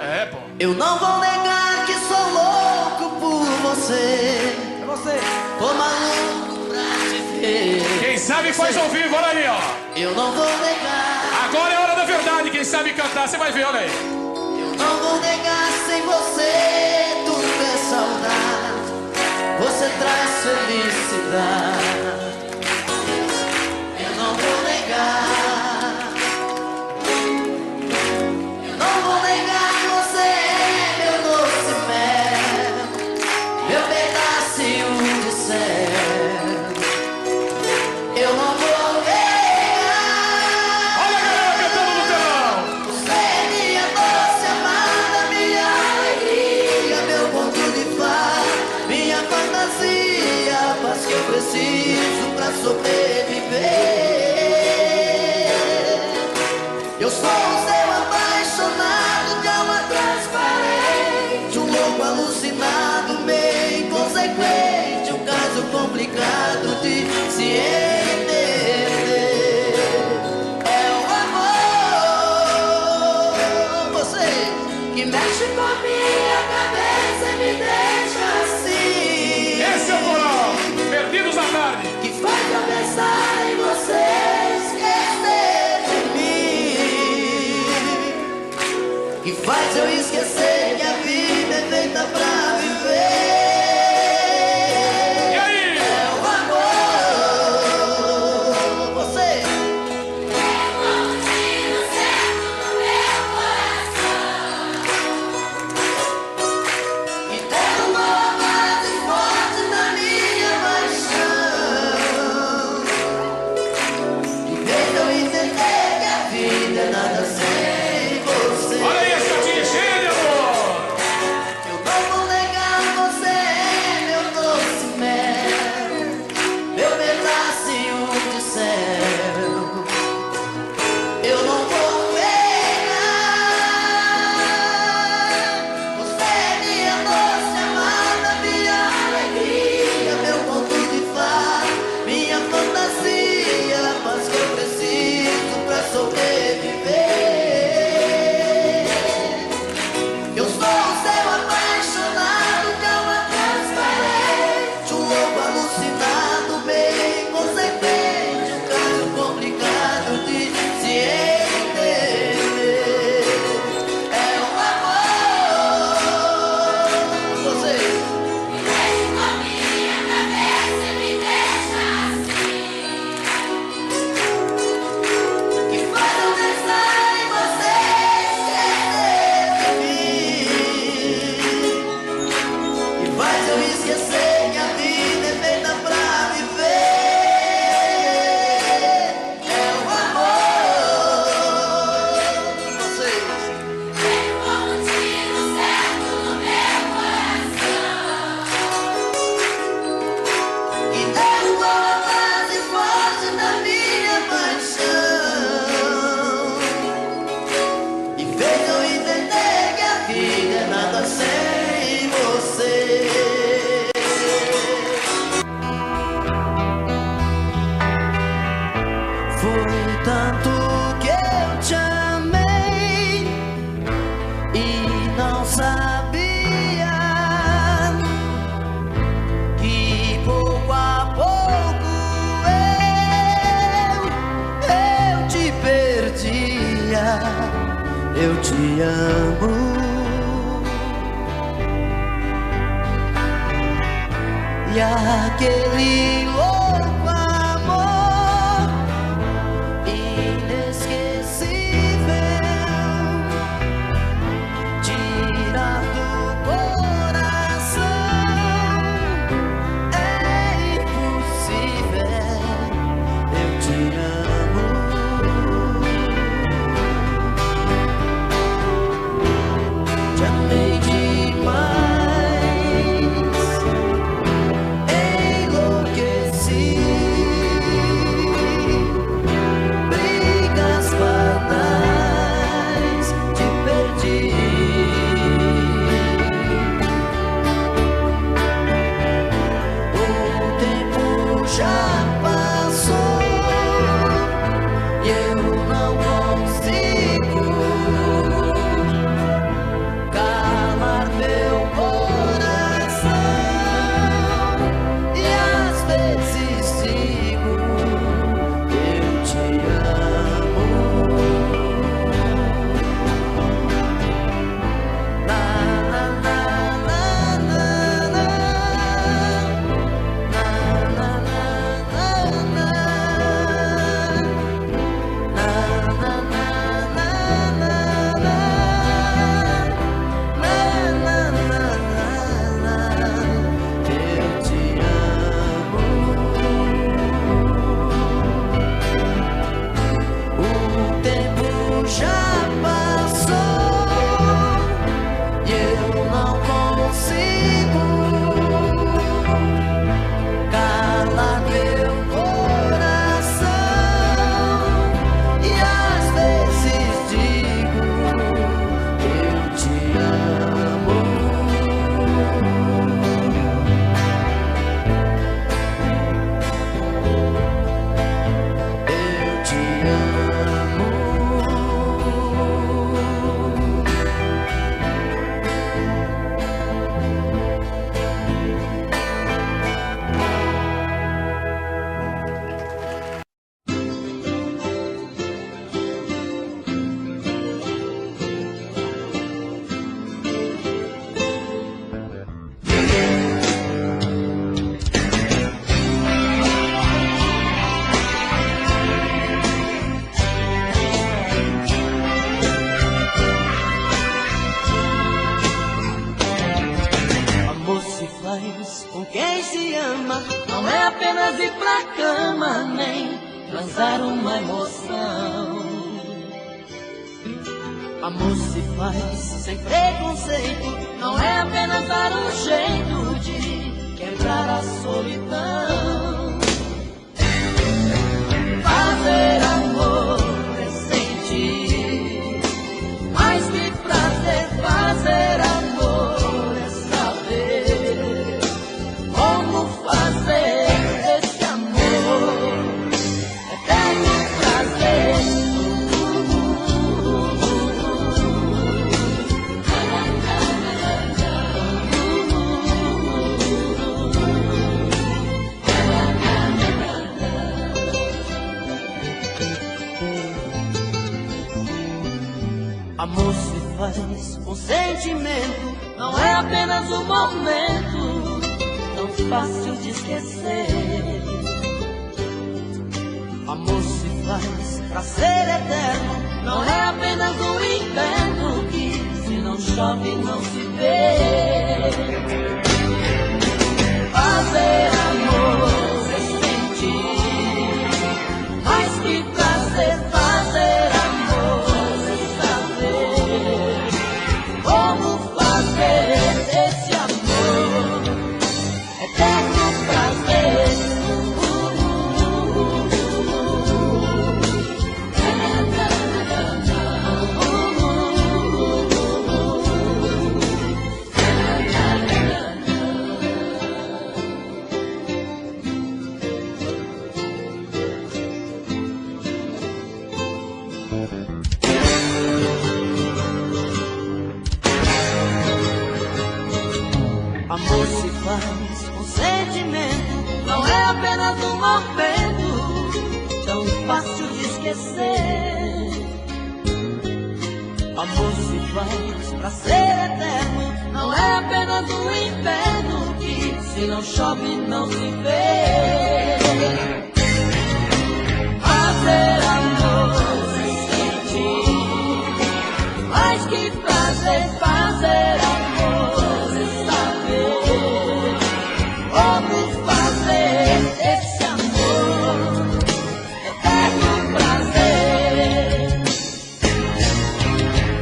É, pô. Eu não vou negar que sou louco por você. É você. Tô maluco pra te ver. Quem sabe faz ao vivo, olha aí, ó. Eu não vou negar. Agora é a hora da verdade, quem sabe cantar, você vai ver, olha aí. Eu não vou negar, sem você tudo é saudade. Você traz felicidade. Eu não vou negar. Eu não vou negar que você é meu doce mel, meu pedacinho de céu. Eu não vou negar. Olha a galera cantando no telão. Você é minha doce amada, minha alegria, meu conto de fada, minha fantasia, a paz que eu preciso pra sobreviver. Eu sou o seu apaixonado de alma transparente, um louco alucinado, meio inconsequente, um caso complicado de se entender. É o amor, você que mexe com a minha cabeça e me deixa assim. Esse é o coral, Perdidos na Tarde. Que faz eu pensar em você, esquecer de mim. Que faz eu esquecer que a vida é feita pra viver. E aí? É o amor, você que derrubou mais e forte na minha paixão. Que fez eu entender que a vida é nada sem você. Olha aí, essa tia cheia de amor. Eu não vou negar, você é meu doce mel, meu pedacinho de céu. Eu não vou negar. Você é minha doce amada, minha alegria, meu conto de fada, minha fantasia, a paz que eu preciso pra sobreviver. Eu sou o seu apaixonado de alma transparente, um louco alucinado, meio inconsequente, um caso complicado de se entender. É o amor, você que mexe com a minha cabeça e me deixa assim. Que faz eu pensar em você, esquecer de mim. Que faz eu esquecer que a vida é feita pra viver. É o amor, você tem como tiro certo no meu coração. Que derrubou a base forte da minha paixão. E fez eu entender que a vida é nada sem você. Foi tanto que eu te amei e não sabia que pouco a pouco eu te perdia. Eu te amo. E aquele louco amor inesquecível tirar do coração é impossível. Eu te amo. Te amei demais, enlouqueci. faz com quem se ama não é apenas ir pra cama, nem transar uma emoção. Amor se faz sem preconceito, não é apenas dar um jeito de quebrar a solidão. Fazer amor é sentir, mais que prazer. Fazer amor é saber como fazer esse amor eterno prazer. Amor se faz com sentimento, não é apenas um momento tão fácil de esquecer. Amor se faz pra ser eterno, não é apenas um inverno que se não chove não se vê. Fazer amor é sentir, mais que prazer. Fazer amor é saber como fazer esse amor eterno prazer. Amor se faz com sentimento, não é apenas um momento tão fácil de esquecer. Amor se faz pra ser eterno, não é apenas um inverno que se não chove não se vê. Fazer amor é sentir, mais que prazer. Fazer amor é saber como fazer esse amor eterno prazer.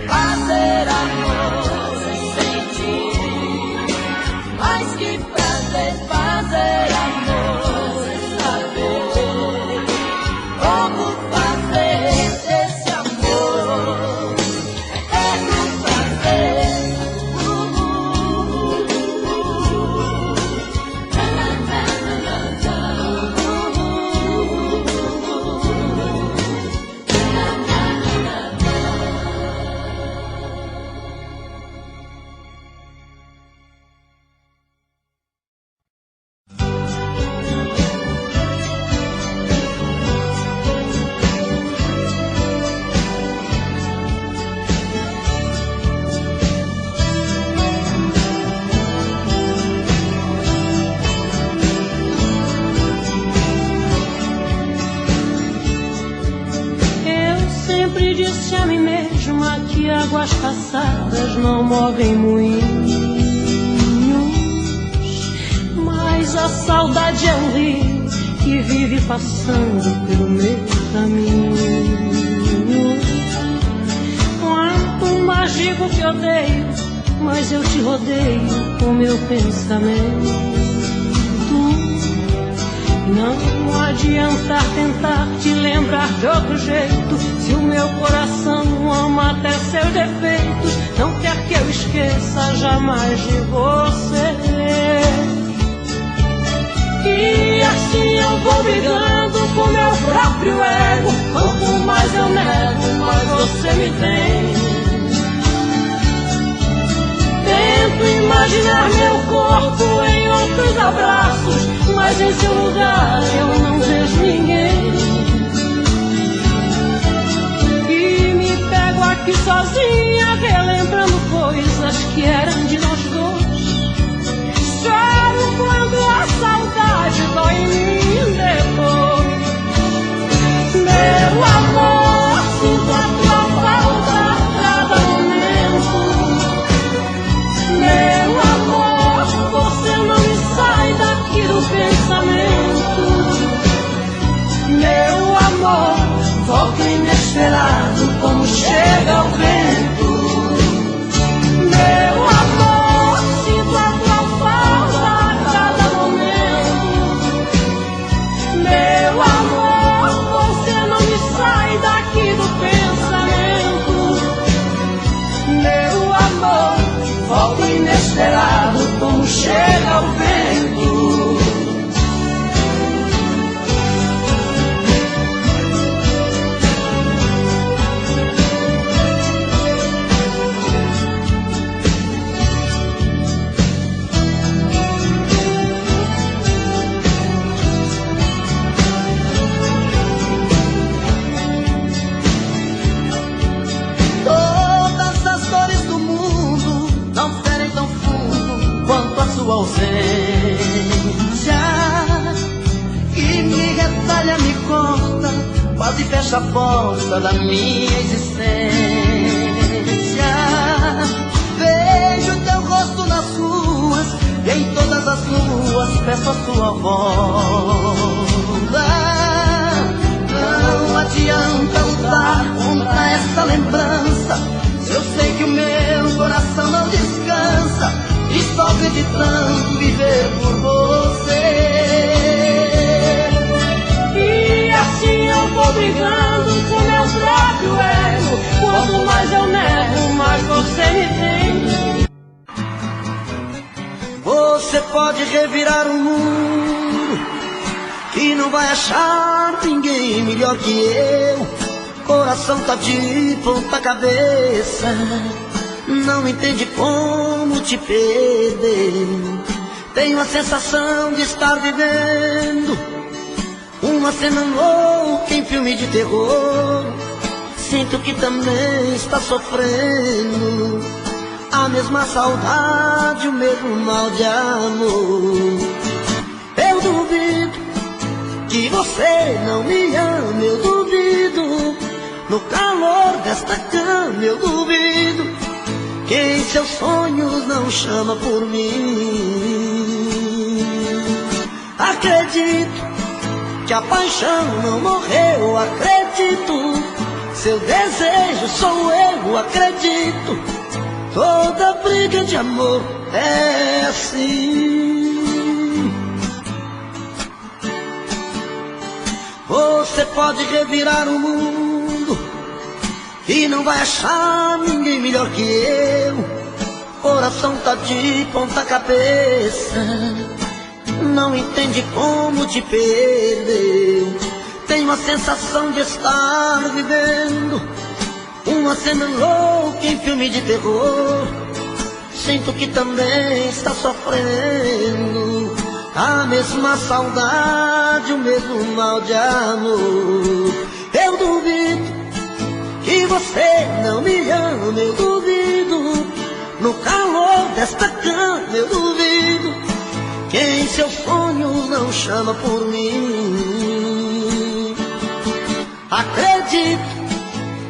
Fazer amor é sentir, mais que prazer. Fazer amor é saber como fazer esse amor eterno prazer. Sempre disse a mim mesma que águas passadas não movem moinhos, mas a saudade é um rio que vive passando pelo meu caminho. Quanto mais digo que odeio, mas eu te rodeio com meu pensamento. Não adianta tentar te lembrar de outro jeito, se o meu coração ama até seus defeitos. Não quer que eu esqueça jamais de você. E assim eu vou brigando com meu próprio ego. Quanto mais eu nego, mais você me tem. Tento imaginar meu corpo em outros abraços, mas em seu lugar eu não vejo ninguém. E me pego aqui sozinha, relembrando coisas que eram de nós dois. Choro quando a saudade dói em mim depois. Meu amor, sinto a tua falta a cada momento. Meu amor, você não me algo inesperado como chega o vento. Sua ausência que me retalha, me corta, quase fecha a porta da minha existência. Vejo teu rosto nas ruas e em todas as luas peço a sua volta. Não adianta lutar contra essa lembrança, se eu sei que o meu coração não descansa. Estou acreditando viver por você. E assim eu vou brigando com meu próprio ego. Quanto mais eu nego, mais você me tem. Você pode revirar o mundo, que não vai achar ninguém melhor que eu. Coração tá de ponta cabeça, não entende como te perder. Tenho a sensação de estar vivendo uma cena louca em filme de terror. Sinto que também está sofrendo a mesma saudade, o mesmo mal de amor. Eu duvido que você não me ama, eu duvido. No calor desta cama eu duvido que em seus sonhos não chama por mim. Acredito que a paixão não morreu, acredito. Seu desejo sou eu, acredito. Toda briga de amor é assim. Você pode revirar o mundo e não vai achar ninguém melhor que eu. Coração tá de ponta cabeça, não entende como te perdeu. Tenho a sensação de estar vivendo uma cena louca em filme de terror. Sinto que também está sofrendo a mesma saudade, o mesmo mal de amor. Eu duvido que você não me ama, eu duvido. No calor desta cama eu duvido que em seus sonhos não chama por mim. Acredito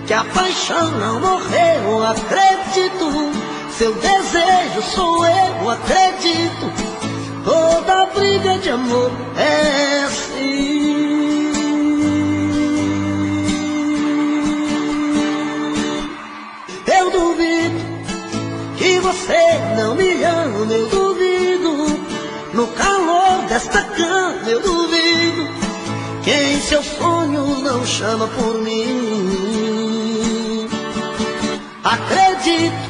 que a paixão não morreu, acredito. Seu desejo sou eu, acredito. Toda briga de amor é assim. Eu duvido que você não me ama, eu duvido. No calor desta cama eu duvido que em seus sonhos não chama por mim. Acredito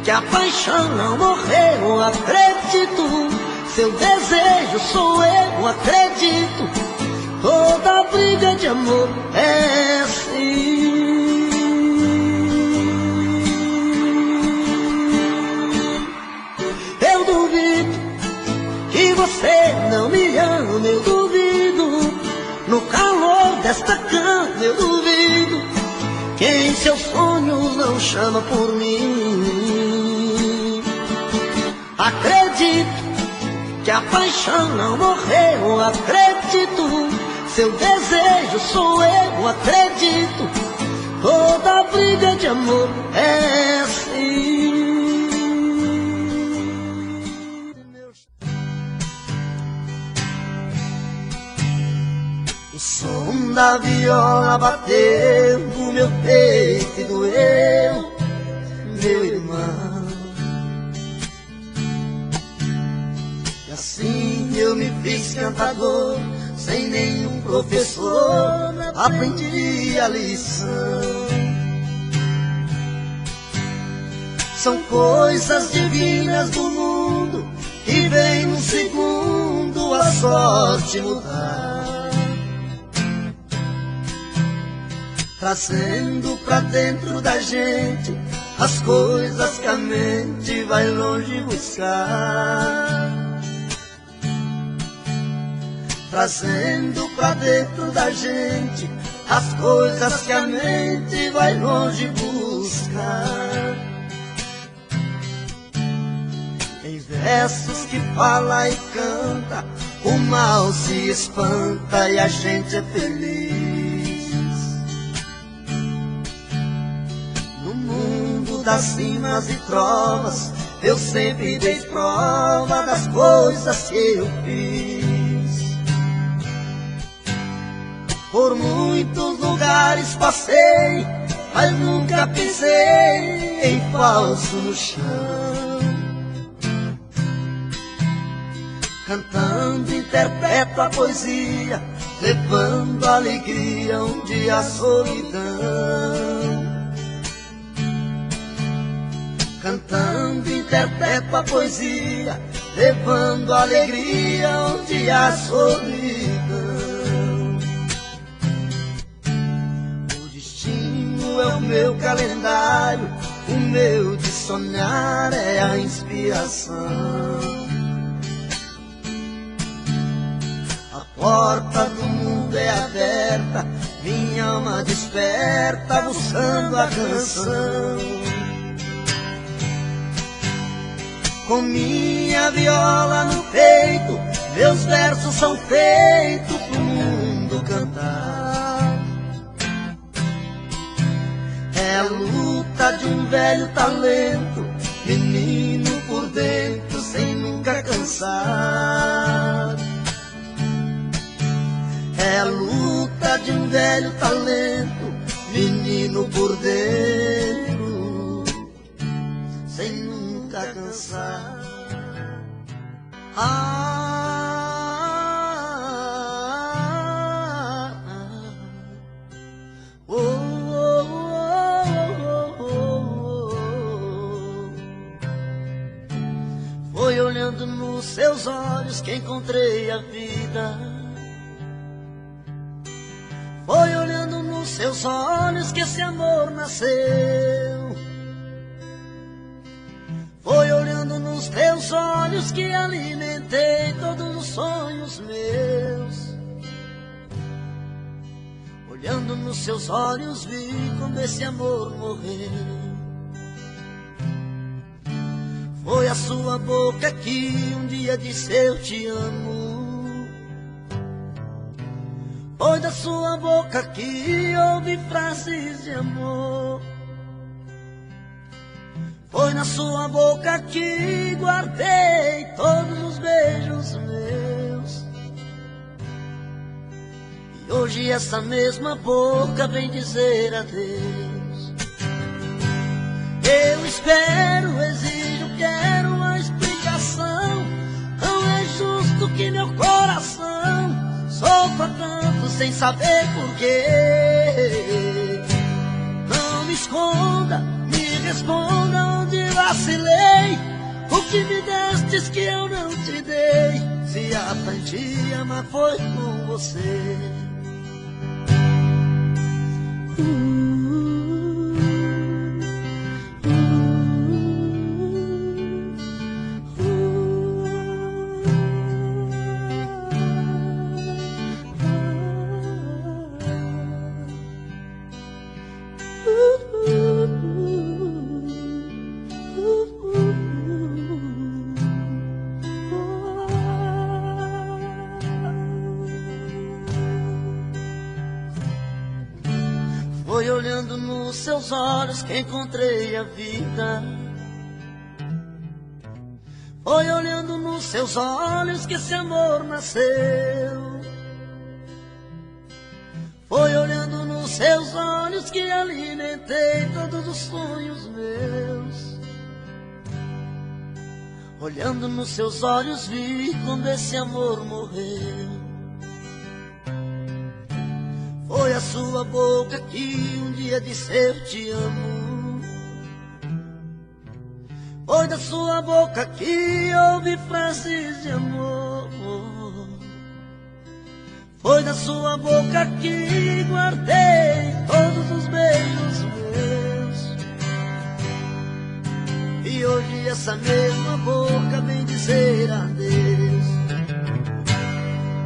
que a paixão não morreu, acredito. Seu desejo sou eu, acredito. Toda briga de amor é assim. Eu duvido que você não me ama, eu duvido. No calor desta cama eu duvido que em seus sonhos não chama por mim. Acredito que a paixão não morreu, acredito. Seu desejo sou eu, acredito. Toda briga de amor é assim. O som da viola bateu no meu peito e doeu, meu irmão. E assim eu me fiz cantador, sem nenhum professor, aprendi a lição. São coisas divinas do mundo que vem num segundo a sorte mudar, trazendo pra dentro da gente as coisas que a mente vai longe buscar, trazendo pra dentro da gente as coisas que a mente vai longe buscar. Em versos que fala e canta, o mal se espanta e a gente é feliz. No mundo das cimas e trovas, eu sempre dei prova das coisas que eu fiz. Por muitos lugares passei, mas nunca pisei em falso no chão. Cantando interpreto a poesia, levando alegria onde há solidão. Cantando interpreto a poesia, levando alegria onde há solidão. O destino é o meu calendário, o meu de sonhar é a inspiração. A porta do mundo é aberta, minha alma desperta buscando a canção. Com minha viola no peito, meus versos são feitos pro mundo cantar. É a luta de um velho talento, menino por dentro sem nunca cansar. É a luta de um velho talento, menino por dentro, sem nunca cansar. Foi olhando nos seus olhos que encontrei a vida. Foi olhando nos seus olhos que esse amor nasceu. Foi olhando nos teus olhos que alimentei todos os sonhos meus. Olhando nos seus olhos vi como esse amor morreu. Foi a sua boca que um dia disse eu te amo. Foi da sua boca que ouvi frases de amor. Foi na sua boca que guardei todos os beijos meus. E hoje essa mesma boca vem dizer adeus. Eu espero, exijo, quero uma explicação. Não é justo que meu coração sofra tanto sem saber porquê. Não me esconda, me responda onde vacilei. O que me destes que eu não te dei. Se aprendi a amar foi com você. Foi olhando nos seus olhos que encontrei a vida. Foi olhando nos seus olhos que esse amor nasceu. Foi olhando nos seus olhos que alimentei todos os sonhos meus. Olhando nos seus olhos vi quando esse amor morreu. Foi a sua boca que um dia disse eu te amo. Foi da sua boca que ouvi frases de amor. Foi da sua boca que guardei todos os beijos meus. E hoje essa mesma boca vem dizer adeus.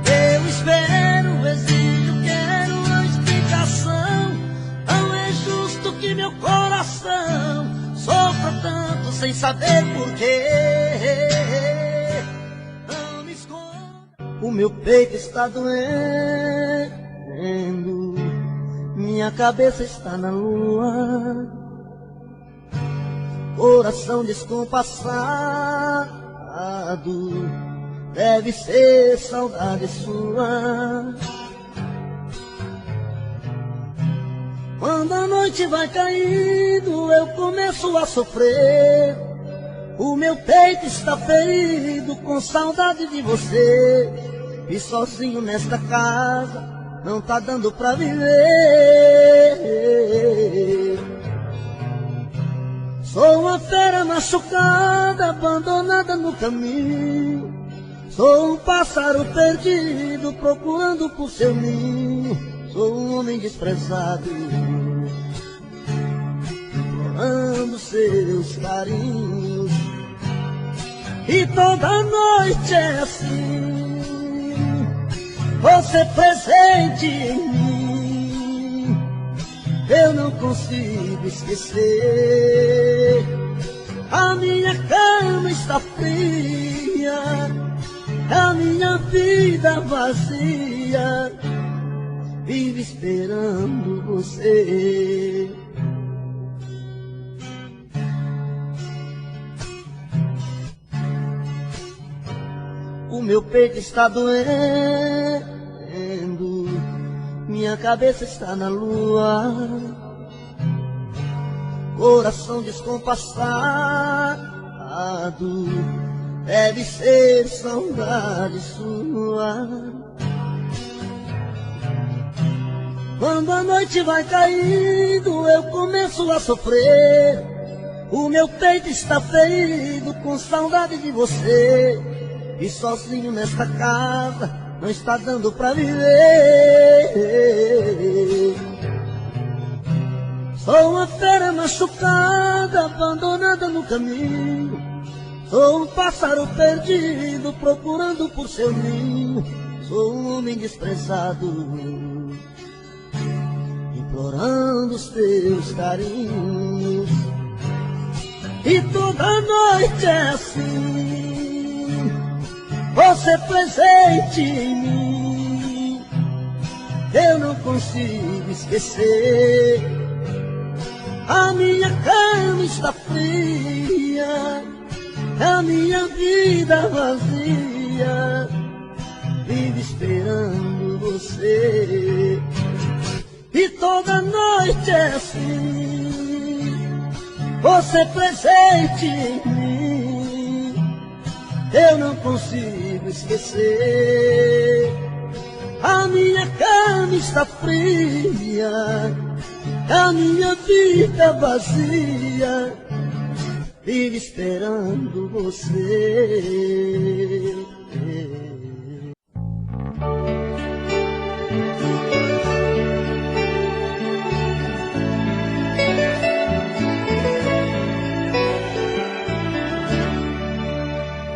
Eu espero, exijo, quero uma explicação. Não é justo que meu coração sofra tanto sem saber porquê. Não me esconda. O meu peito está doendo, minha cabeça está na lua, coração descompassado, deve ser saudade sua. Quando a noite vai caindo, eu começo a sofrer. O meu peito está ferido com saudade de você. E sozinho nesta casa não tá dando pra viver. Sou uma fera machucada, abandonada no caminho. Sou um pássaro perdido, procurando por seu ninho. Sou um homem desprezado, implorando seus carinhos. E toda noite é assim, você presente em mim. Eu não consigo esquecer. A minha cama está fria, a minha vida vazia, vive esperando você. O meu peito está doendo, minha cabeça está na lua, coração descompassado, deve ser saudade sua. Quando a noite vai caindo, eu começo a sofrer. O meu peito está ferido com saudade de você. E sozinho nesta casa não está dando pra viver. Sou uma fera machucada, abandonada no caminho. Sou um pássaro perdido, procurando por seu ninho. Sou um homem desprezado, implorando os teus carinhos. E toda noite é assim, você presente em mim. Eu não consigo esquecer. A minha cama está fria, a minha vida vazia, vive esperando você. E toda noite é assim, você presente em mim. Eu não consigo esquecer. A minha cama está fria, a minha vida vazia, vive esperando você.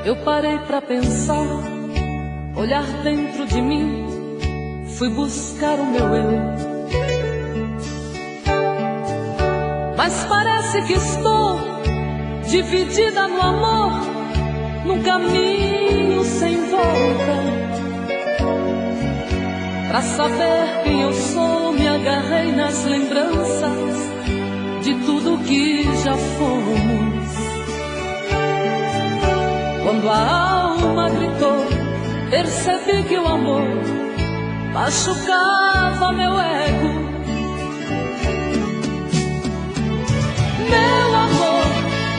Eu parei pra pensar, olhar dentro de mim, fui buscar o meu eu. Mas parece que estou dividida no amor, num caminho sem volta. Pra saber quem eu sou, me agarrei nas lembranças de tudo que já fomos. Quando a alma gritou, percebi que o amor machucava meu ego. Meu amor,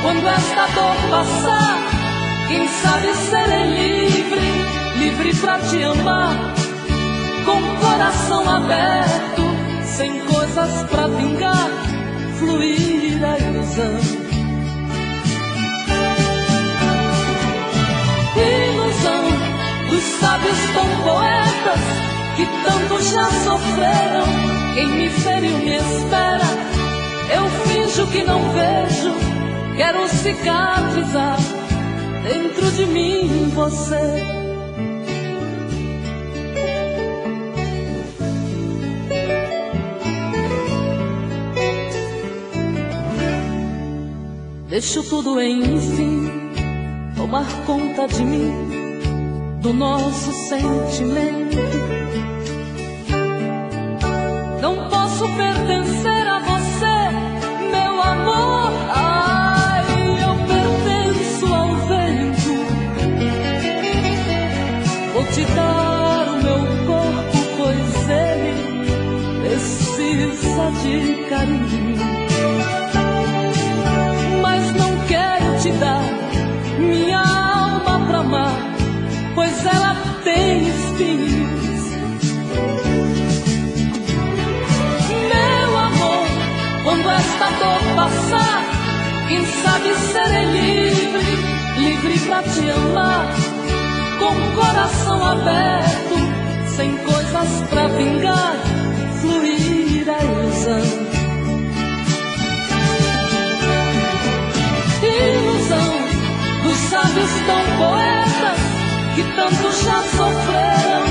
quando esta dor passar, quem sabe serei livre, livre pra te amar, com o coração aberto, sem coisas pra vingar, fluir a ilusão. que tanto já sofreram. Quem me feriu me espera, eu finjo que não vejo. Quero cicatrizar dentro de mim você. Deixo tudo enfim tomar conta de mim, do nosso sentimento. Não posso pertencer a você, meu amor. Ai, eu pertenço ao vento. Vou te dar o meu corpo, pois ele precisa de carinho. Mas não quero te dar minha alma pra amar, pois ela tem espinhos. Meu amor, quando esta dor passar, quem sabe serei livre, livre pra te amar, com o coração aberto, sem coisas pra vingar, fluir a ilusão. Ilusão dos sábios tão poetas que tanto já sofreram.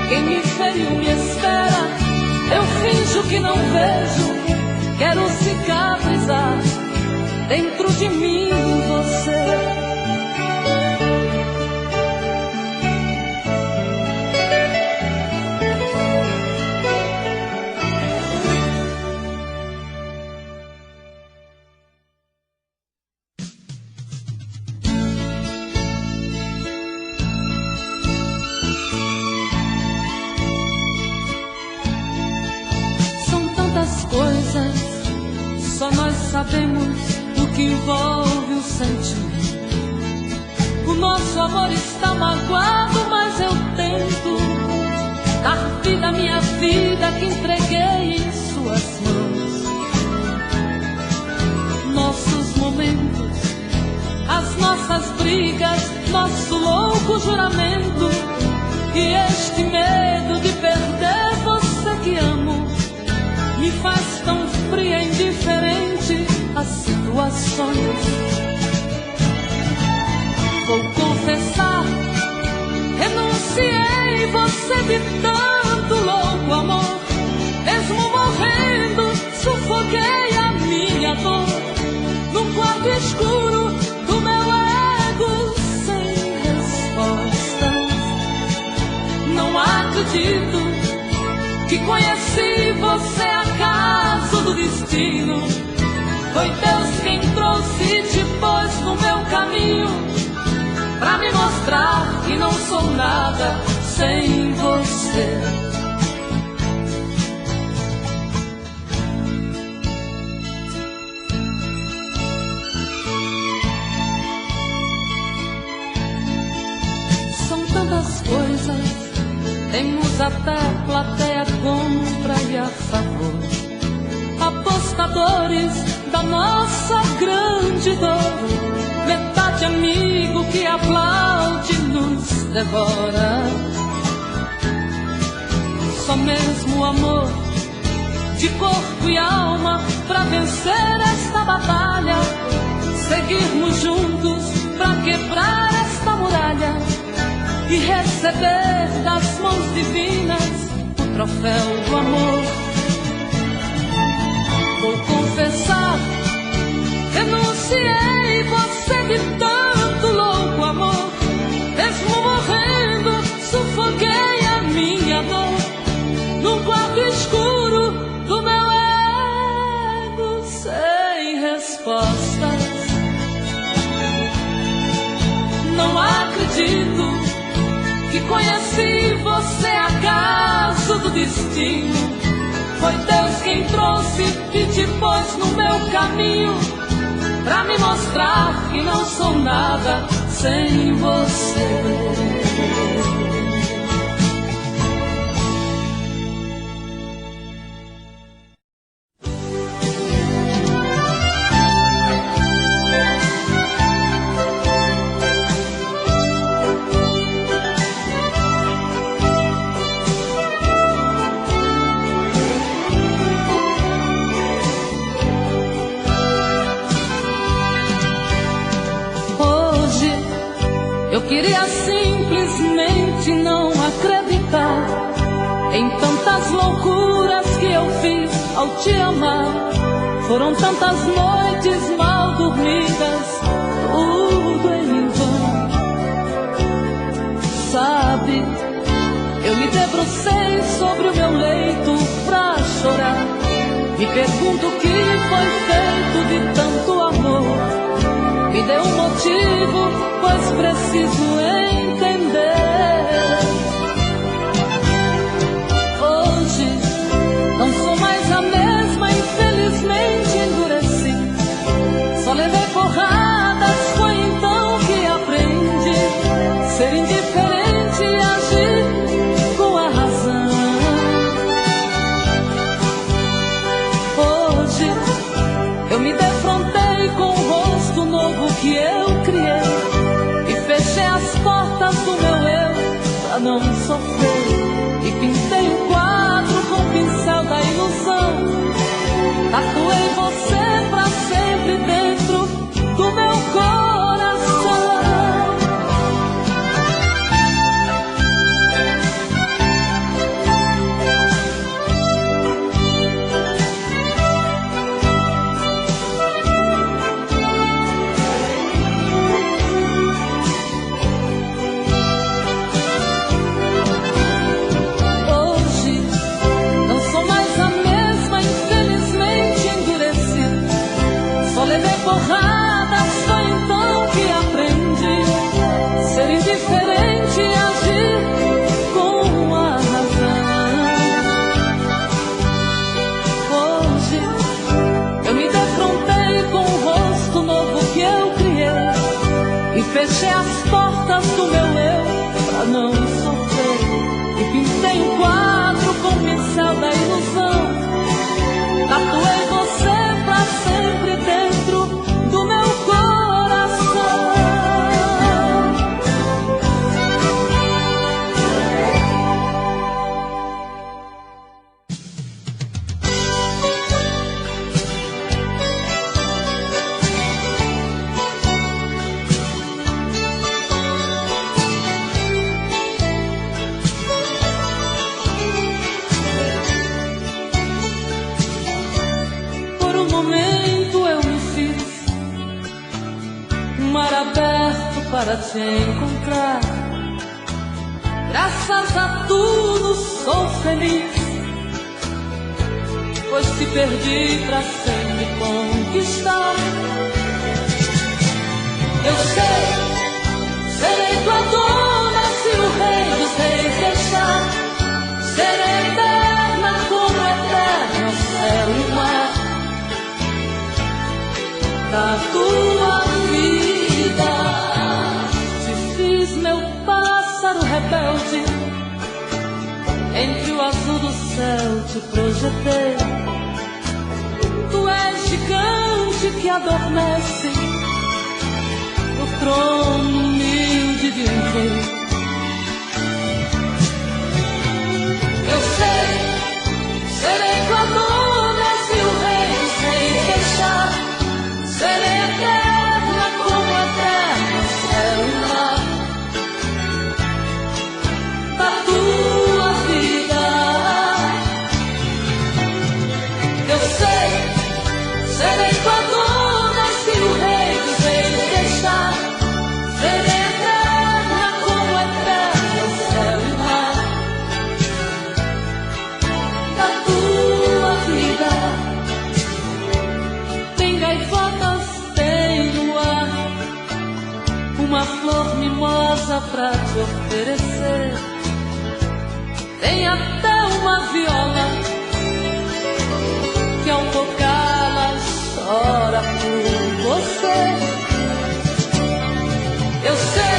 Quem me feriu me espera, eu finjo que não vejo. Quero cicatrizar dentro de mim você. Só nós sabemos o que envolve o sentimento. O nosso amor está magoado, mas eu tento dar vida à minha vida que entreguei em suas mãos. Nossos momentos, as nossas brigas, nosso louco juramento e este medo de perder você que amo me faz tão fria e indiferente às situações. Vou confessar, renunciei você de tanto louco amor. Mesmo morrendo, sufoquei a minha dor num quarto escuro do meu ego sem respostas. Não acredito que conheci você acaso do destino. Foi Deus quem trouxe e te pôs no meu caminho, pra me mostrar que não sou nada sem você. São tantas coisas, temos até plateia contra e a favor, apostadores da nossa grande dor, metade amigo que aplaude e nos devora. Só mesmo o amor de corpo e alma pra vencer esta batalha, seguirmos juntos pra quebrar esta muralha e receber das mãos divinas o troféu do amor. Vou confessar, renunciei você de tanto louco amor. Mesmo morrendo, sufoquei a minha dor num quarto escuro do meu ego sem respostas. Não acredito que conheci você acaso do destino. Foi Deus quem trouxe e te pôs no meu caminho, pra me mostrar que não sou nada sem você. Eu queria simplesmente não acreditar em tantas loucuras que eu fiz ao te amar. Foram tantas noites mal dormidas, tudo em vão. Sabe, eu me debrucei sobre o meu leito pra chorar. Me pergunto o que foi feito de tanto amor. Me dê um motivo, pois preciso entender. Hoje não sou mais a mesma, infelizmente endureci. Só levei porradas, foi então que aprendi ser indiferente e agir com a razão. Hoje eu me defrontei com o rosto novo que eu criei e fechei as portas do meu eu pra não sofrer. E pintei um quadro com o pincel da ilusão. Tatuei você pra sempre dentro do meu coração. Porradas, foi então que aprendi ser indiferente e agir com a razão. Hoje eu me defrontei com o rosto novo que eu criei e fechei as portas do meu eu pra não sofrer. E pintei um quadro com o pincel da ilusão. Tatuei você pra sempre dentro do meu coração. Por um momento eu me fiz um mar aberto para te encontrar. Graças a tudo sou feliz, pois te perdi pra sempre conquistar. Eu sei, serei tua dona se o rei dos reis deixar. Serei eterna como eterno céu e mar da tua vida. Te fiz meu pássaro rebelde, entre o azul do céu te projetei. Tu és gigante que adormece no trono humilde de um rei. Eu sei, serei tua dona se o rei dos reis deixar. Serei eterna como eterno céu e mar da tua vida. Eu sei, serei tua dona se o rei dos reis deixar. Serei eterna como eterno céu e mar da tua vida. Tem gaivotas, tem no ar uma flor mimosa pra te oferecer. Tem até uma viola que ao tocá-la chora por você. Eu sei,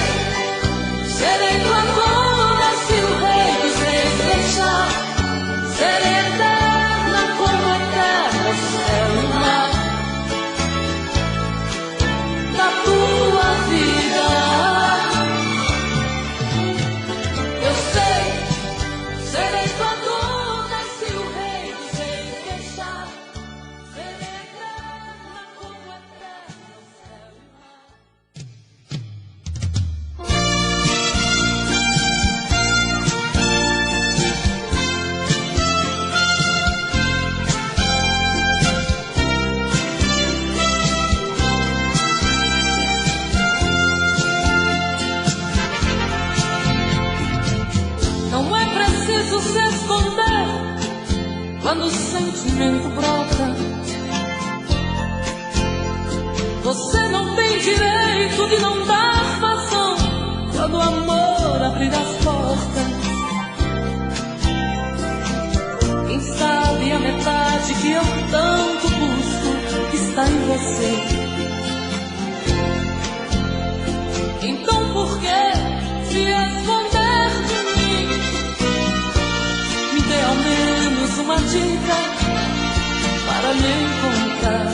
serei tua dona se o rei dos reis deixar. Serei eterna como eterno céu e mar da tua vida. Eu sei, serei tua dona se o se esconder quando o sentimento brota. Você não tem direito de não dar vazão quando o amor abrir as portas. Quem sabe a metade que eu tanto busco está em você. Então por que se esconder de mim? Me dê ao menos uma dica para me encontrar.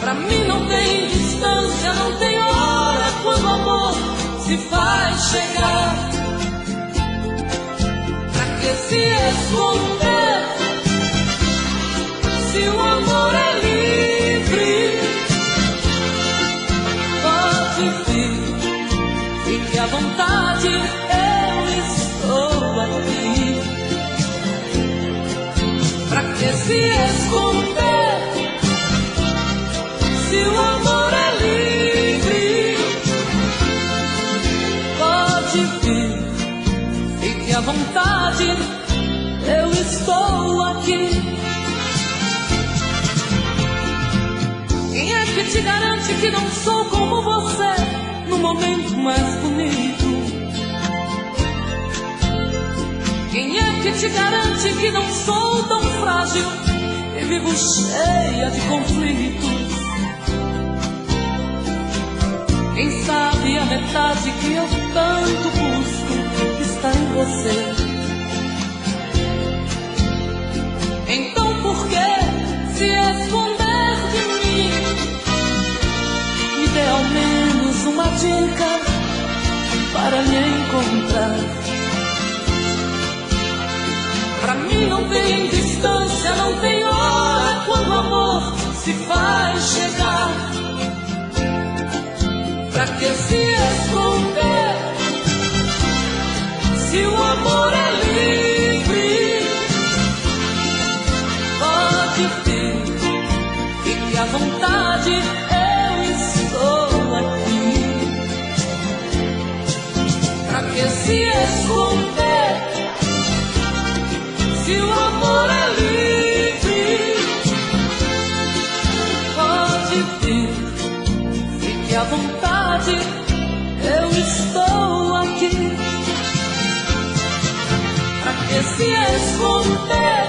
Pra mim não tem distância, não tem hora quando o amor se faz chegar. Pra que se esconder se o amor é livre? Pode vir, fique à vontade, eu estou aqui. Pra que se esconder se o amor é livre? Pode vir, fique à vontade, eu estou aqui. Quem é que te garante que não sou como você no momento mais bonito? Quem é que te garante que não sou tão frágil e vivo cheia de conflitos? Quem sabe a metade que eu tanto busco está em você. Então por que se esconder de mim? Me dê ao menos uma dica para me encontrar. Pra mim não tem distância, não tem hora quando o amor se faz chegar. Pra que se esconder se o amor é livre? Pode vir, fique à vontade, eu estou aqui. Pra que se esconder se o amor é livre? Pode vir, fique à vontade, eu estou aqui. Pra que se esconder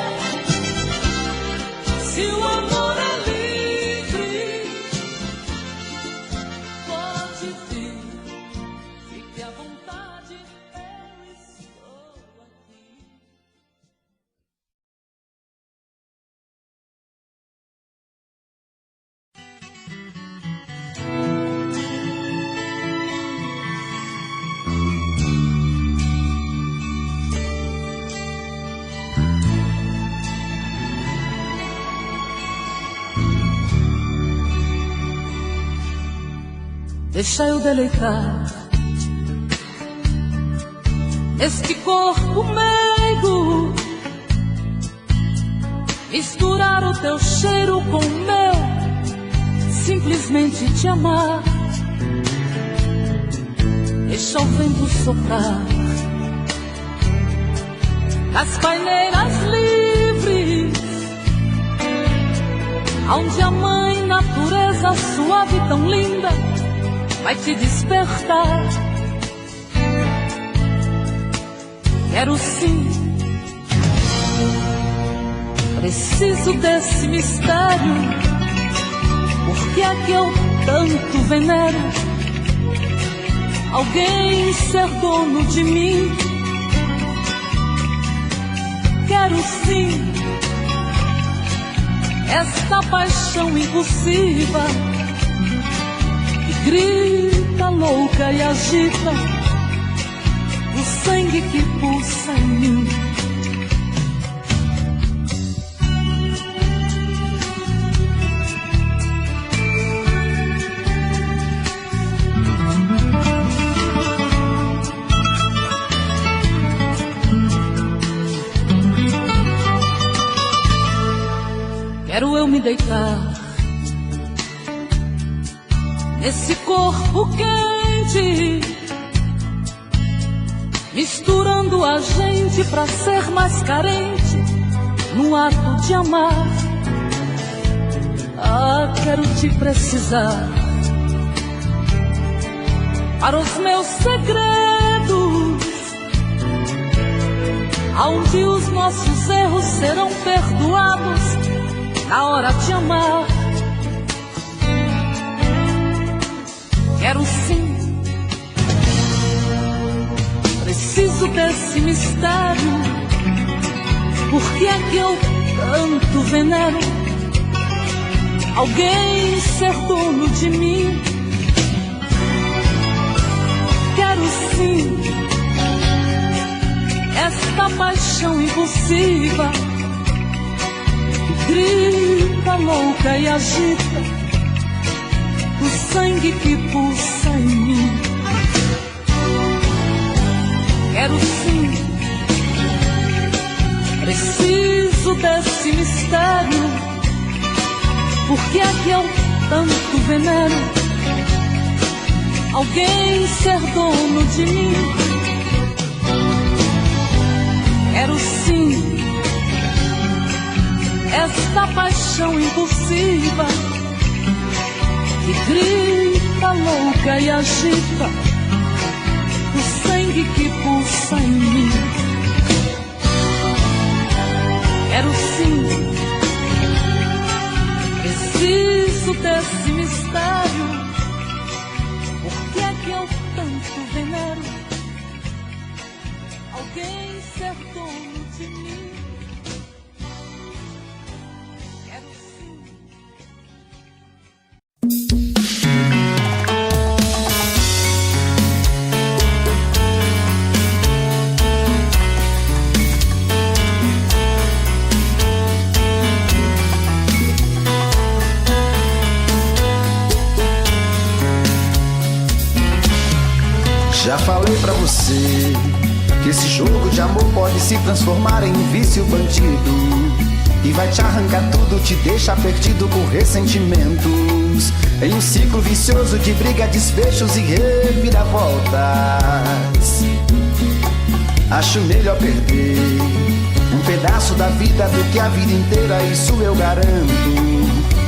se o amor é livre? Pode vir, fique à vontade, eu estou aqui. Deixa eu deleitar este corpo meigo, misturar o teu cheiro com o meu, simplesmente te amar. Deixa o vento soprar as paineiras livres, onde a mãe natureza suave e tão linda vai te despertar. Quero sim, preciso desse mistério. Por que é que eu tanto venero alguém ser dono de mim? Quero sim esta paixão impulsiva que grita louca e agita o sangue que pulsa em mim. Quero eu me deitar nesse corpo quente misturando a gente pra ser mais carente no ato de amar. Ah, quero te precisar para os meus segredos, aonde os nossos erros serão perdoados na hora de amar. Quero sim, preciso desse mistério, porque é que eu tanto venero alguém ser dono de mim. Quero sim esta paixão impulsiva que grita louca e agita o sangue que pulsa em mim. Quero sim, preciso desse mistério, porque é que eu tanto venero alguém ser dono de mim. Quero sim esta paixão impulsiva que grita louca e agita o sangue que pulsa em mim. Quero sim, preciso desse mistério, porque é que eu tanto venero alguém ser dono de mim. Quero sim. Já falei pra você que esse jogo de amor pode se transformar em um vício bandido, e vai te arrancar tudo, te deixar perdido por ressentimentos, em um ciclo vicioso de briga, desfechos e reviravoltas. Acho melhor perder um pedaço da vida do que a vida inteira, isso eu garanto.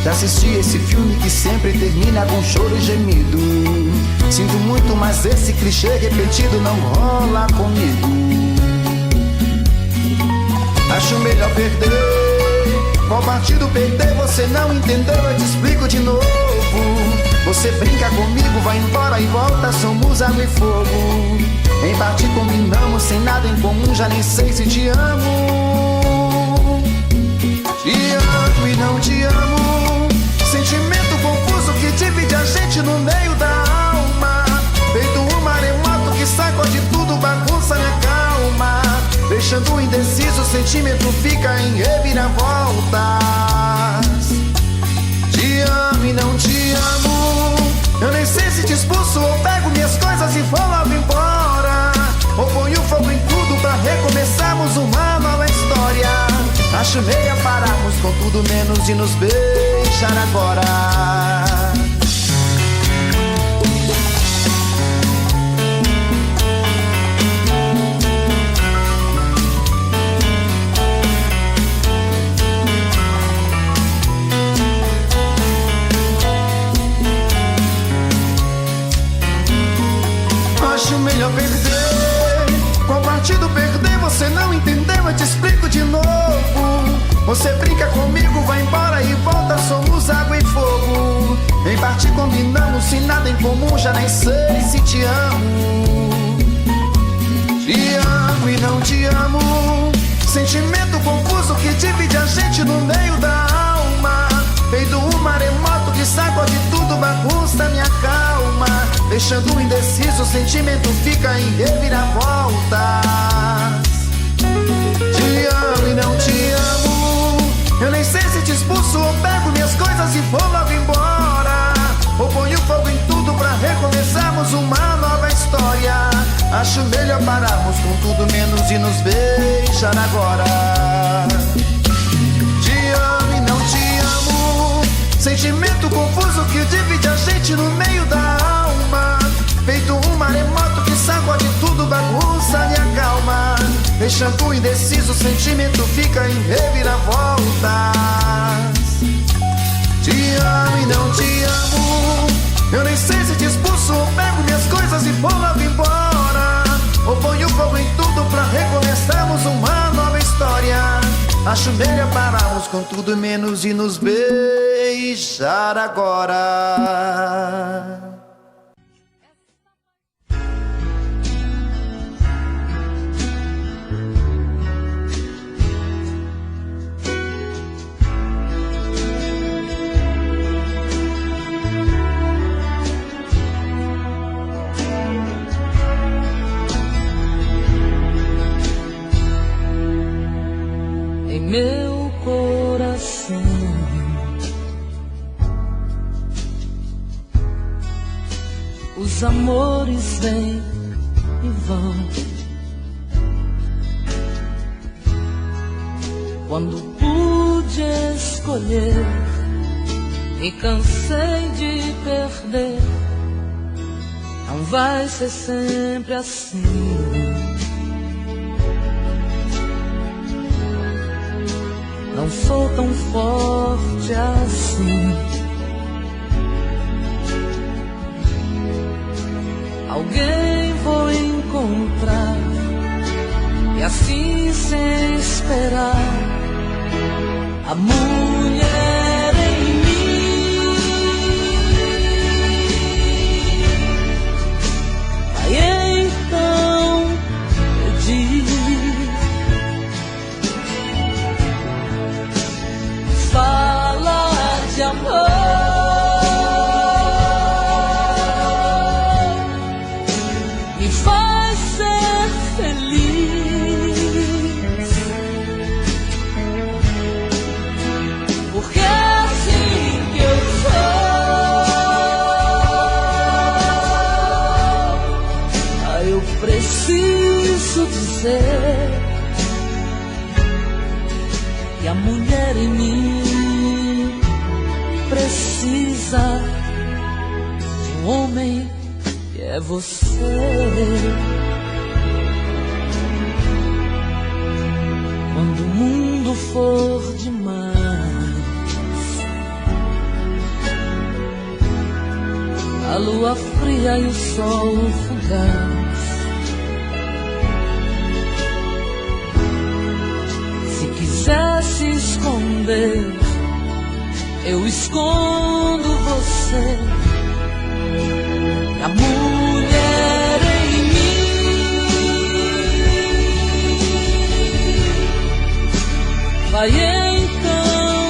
Já assisti esse filme que sempre termina com choro e gemido. Sinto muito, mas esse clichê repetido não rola comigo. Acho melhor perder. Qual partido perder? Você não entendeu, eu te explico de novo. Você brinca comigo, vai embora e volta, somos água e fogo. Em parte combinamos, sem nada em comum, já nem sei se te amo. Te amo e não te amo. Sentimento confuso que divide a gente no meio da alma. Feito um maremoto que sacode tudo, bagunça minha calma. Deixando indeciso, o sentimento fica em reviravoltas. Te amo e não te amo. Eu nem sei se te expulso ou pego minhas coisas e vou logo embora, ou ponho fogo em tudo pra recomeçarmos uma nova história. Acho meia pararmos com tudo menos de nos beijar agora. Acho melhor perder. Qual partido perder? Você não entendeu, eu te explico de novo. Você brinca comigo, vai embora e volta, somos água e fogo. Em parte combinamos, sem nada em comum, já nem sei se te amo. Te amo e não te amo. Sentimento confuso que divide a gente no meio da alma. Feito um maremoto que sacode tudo, bagunça minha calma. Deixando indeciso, o sentimento fica em reviravoltas. Te amo e não te amo. Eu nem sei se te expulso ou pego minhas coisas e vou logo embora, ou ponho fogo em tudo pra recomeçarmos uma nova história. Acho melhor pararmos com tudo menos de nos beijar agora. Te amo e não te amo. Sentimento confuso que divide a gente no meio da alma. Feito um maremoto que sacode tudo, bagunça minha Deixando indeciso, o sentimento fica em reviravoltas. Te amo e não te amo. Eu nem sei se te expulso ou pego minhas coisas e vou logo embora, ou ponho fogo em tudo pra recomeçarmos uma nova história. Acho melhor pararmos com tudo menos de nos beijar agora. Meu coração, os amores vêm e vão. Quando pude escolher, me cansei de perder. Não vai ser sempre assim. Não sou tão forte assim. Alguém vou encontrar, e assim sem esperar, a mulher em mim vai então pedir. Fala de amor, me faz ser feliz, porque é assim que eu sou. Eu preciso dizer que a mulher em mim precisa de um homem que é você. Quando o mundo for demais, a lua fria e o sol fugaz, se quiser se esconder, eu escondo você. A mulher em mim vai então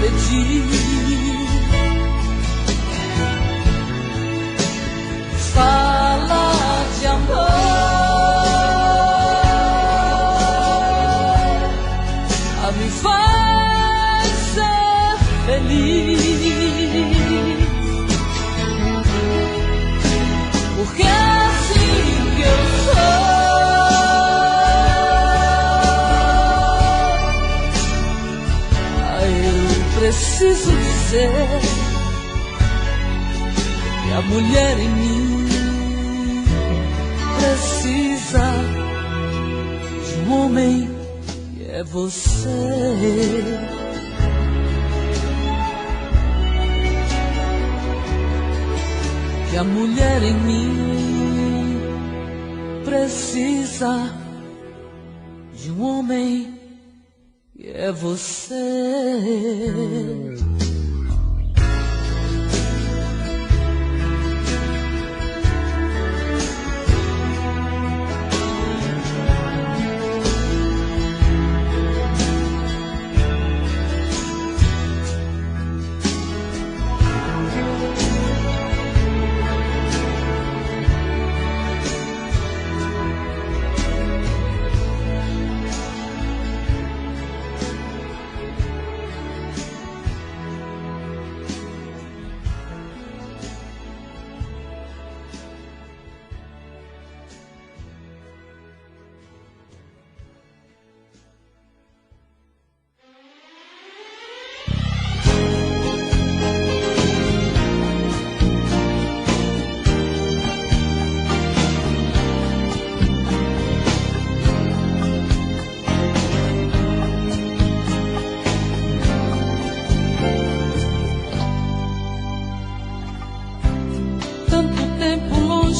pedir. Fala de amor, me faz ser feliz, porque é assim que eu sou. Eu preciso dizer que a mulher em mim precisa de um homem que é você. Que a mulher em mim precisa de um homem que é você.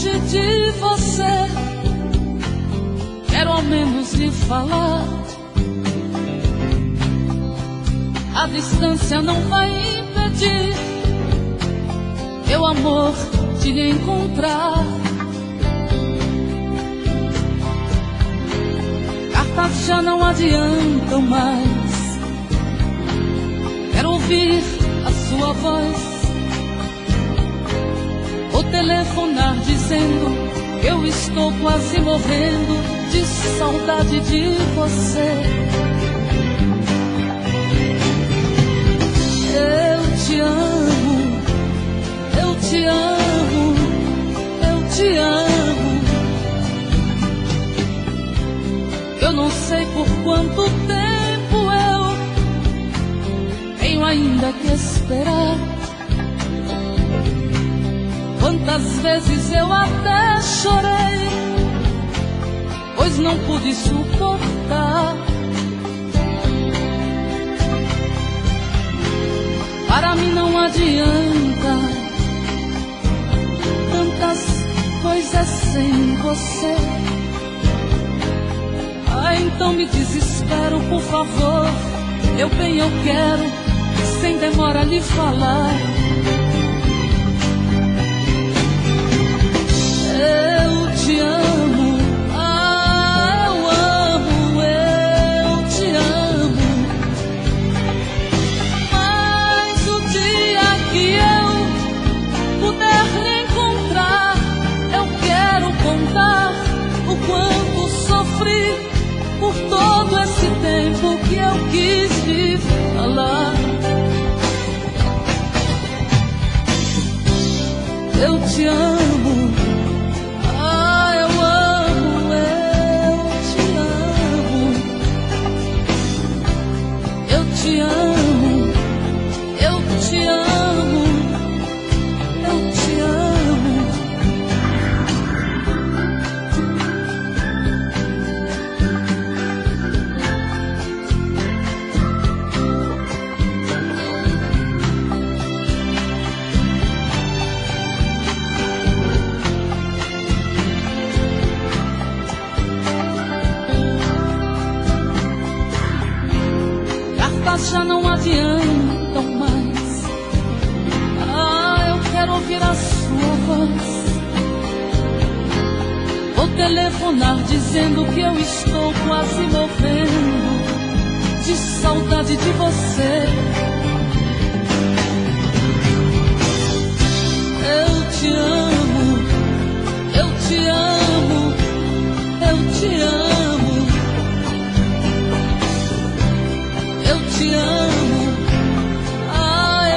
longe de você, quero ao menos lhe falar. A distância não vai impedir meu amor de lhe encontrar. Cartas já não adiantam mais, quero ouvir a sua voz. Vou telefonar dizendo que eu estou quase morrendo de saudade de você. Eu te amo, eu te amo, eu te amo. Eu não sei por quanto tempo eu tenho ainda que esperar. Quantas vezes eu até chorei, pois não pude suportar. Para mim não adianta tantas coisas sem você. Ah, então me desespero, por favor. Eu bem eu quero, sem demora lhe falar. Eu te amo, ah, eu te amo. Mas o dia que eu puder lhe encontrar, eu quero contar o quanto sofri por todo esse tempo que eu quis lhe falar. Eu te amo, ah, eu te amo. Eu te amo, eu te amo, eu te amo. Já não adiantam mais. Ah, eu quero ouvir a sua voz. Vou telefonar dizendo que eu estou quase morrendo de saudade de você. Eu te amo, eu te amo, eu te amo. Eu te amo, ah,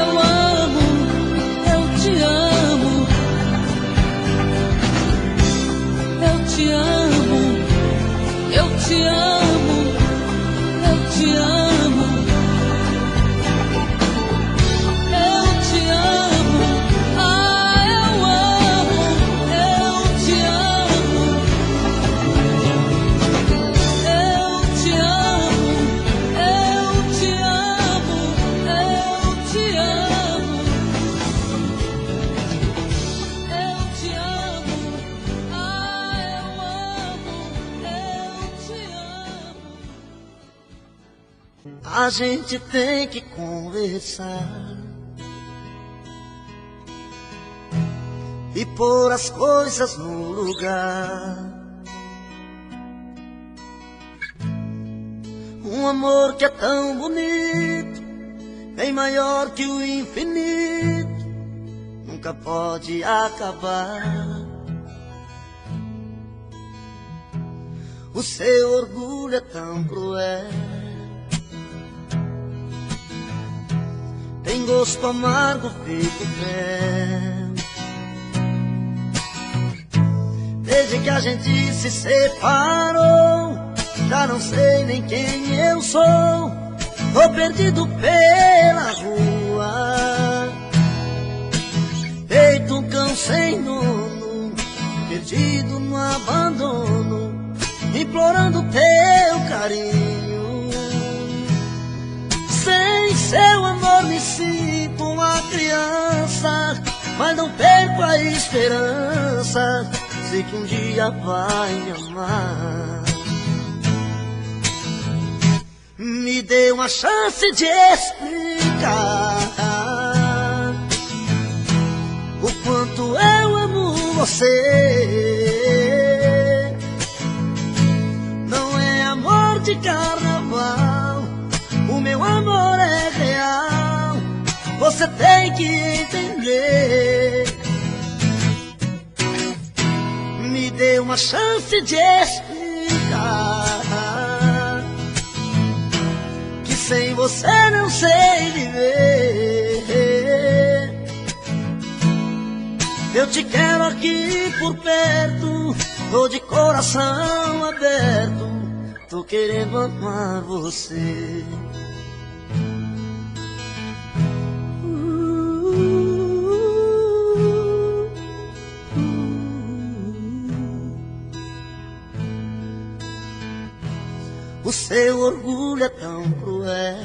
eu te amo. Eu te amo, eu te amo, eu te amo. Eu te amo, ah, eu te amo. Eu te amo. A gente tem que conversar e pôr as coisas no lugar. Um amor que é tão bonito, bem maior que o infinito, nunca pode acabar. O seu orgulho é tão cruel, tem gosto amargo feito fel. Desde que a gente se separou, já não sei nem quem eu sou. Tô perdido pela rua, feito um cão sem dono, perdido no abandono, implorando teu carinho. Sem seu amor me sinto uma criança mas não perco a esperança. Sei que um dia vai me amar. Me dê uma chance de explicar o quanto eu amo você. Não é amor de carnaval, o meu amor é real. Você tem que entender. Me dê uma chance de explicar que sem você não sei viver. Eu te quero aqui por perto, tô de coração aberto, tô querendo amar você. O seu orgulho é tão cruel,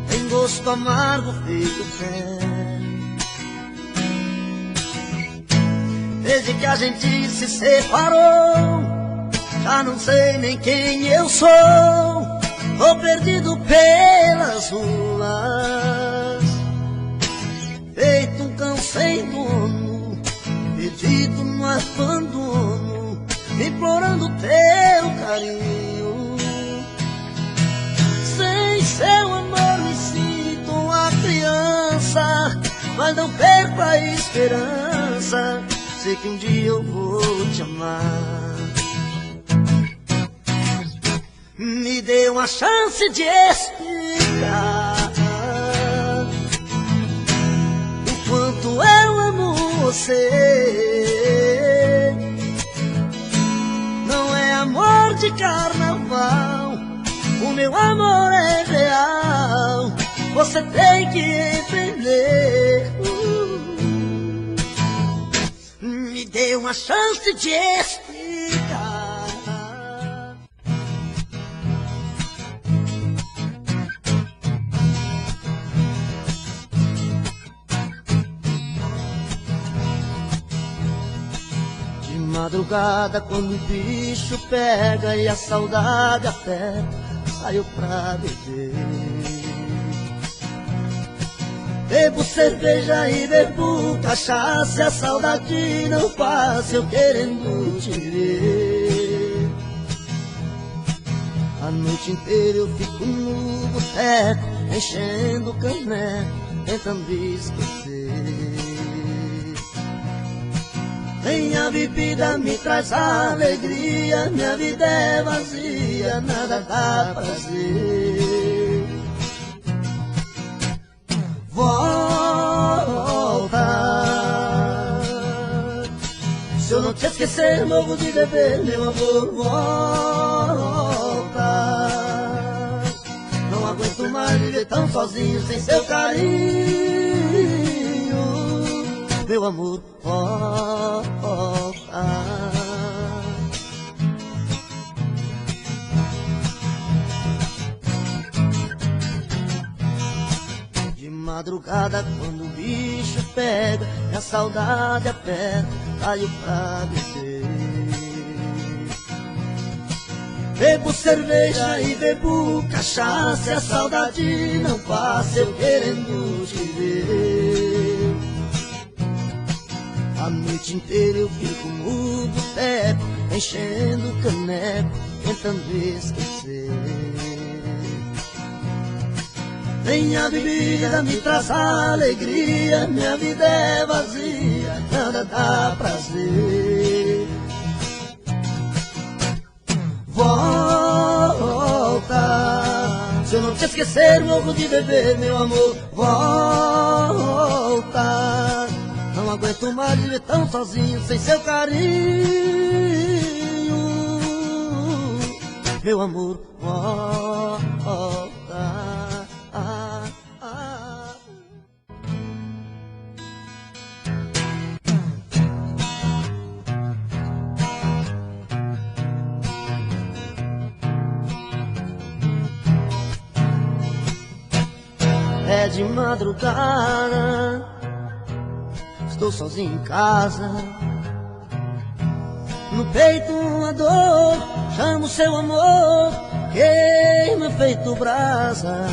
tem gosto amargo feito fel. Desde que a gente se separou, já não sei nem quem eu sou. Tô perdido pelas ruas, feito um cão sem dono, perdido no abandono, implorando teu carinho. Sem seu amor me sinto uma criança, mas não perco a esperança. Sei que um dia eu vou te amar. Me dê uma chance de explicar o quanto eu amo você. Não é amor de carnaval, o meu amor é real. Você tem que entender. Me dê uma chance de explicar. De madrugada, quando o bicho pega e a saudade aperta, saio pra beber. Bebo cerveja e bebo cachaça, e a saudade não passa, eu querendo te ver. A noite inteira eu fico no boteco, enchendo o caneco, tentando esquecer. Nem a bebida me traz alegria, minha vida é vazia, nada dá prazer. Volta, se eu não te esquecer, morro de beber, meu amor. Volta, não aguento mais viver tão sozinho sem seu carinho, meu amor. Volta. De madrugada, quando o bicho pega e a saudade aperta, saio pra beber. Bebo cerveja e bebo cachaça, e a saudade não passa, eu querendo te ver. A noite inteira eu fico no boteco, enchendo o caneco, tentando esquecer. Nem a bebida me traz alegria, minha vida é vazia, nada dá prazer. Volta, se eu não te esquecer, morro de beber, meu amor. Volta, não aguento mais viver tão sozinho sem seu carinho, meu amor. Volta. É de madrugada, estou sozinho em casa. No peito uma dor, chamo seu amor, queima feito brasa.